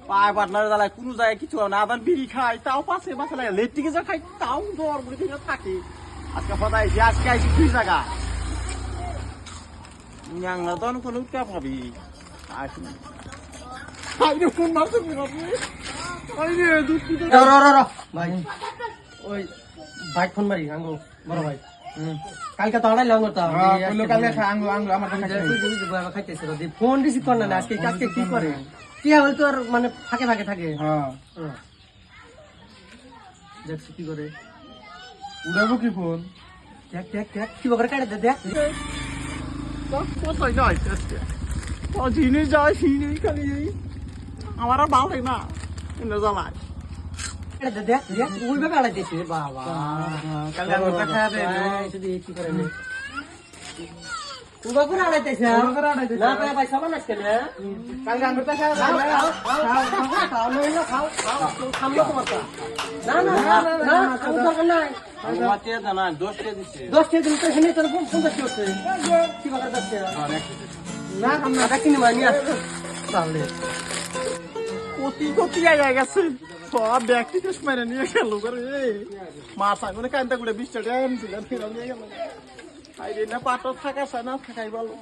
পায় পার্টনার জ্বালায় কোনো জায়গায় কিছু হয় না, আবার বিড়ি খাই তাও পাশে পাশে লাগে, লেট্রিকে যা খাই তাও জ্বর বলে থেকে থাকে। আজকে কথা আইসি, আজকে আইসি তুই জায়গা ন্যাংরা তো কোনো উঠতে পাবি। আসুন ফোন মারতে ভাই ওই ভাই ফোন মারি আঙ্গো বড় ভাই কালকে তো আড়াইলাম খাইতেছে ফোন রিসিভ কর না আজকে আজকে কি করে কি হয় তোর মানে ফাঁকে ফাঁকে থাকে দেখছি কি করে উড়াবো কি ফোন দেখ দেখ দেখ কি করে কাটে দেখ কোথায় যাই আজকে জিনিস যায় সিনিস খালি আমার আর ভালো লাগে না এনে জ্বালায়। দেখ দেখ ওই ভাবে আড়াইতেছে বাবা কালকে আমরা খাবে শুধু কি করে উবা করে আড়াইতেছে না ভাই সমান আজকে না কালকে আমরা তো খাওয়া খাও না খাও খামলো তোমার না না না খাওয়া দরকার নাই মাটিয়া জানা 10 টাকা দিছে 10 টাকা দিন তো হেনে তোর 50 করছে কি কথা করছে না আমরা কিনে মানি আসছে তাহলে কতি কতি আইয়া গেছে সব ব্যক্তি কেস মেরে নিয়ে গেল করে মাথা করে কান্তা করে 20 টাকা এনেছিলাম ফেরা নিয়ে গেল। আইরে না পাটক থাকা না থাকাই ভালো।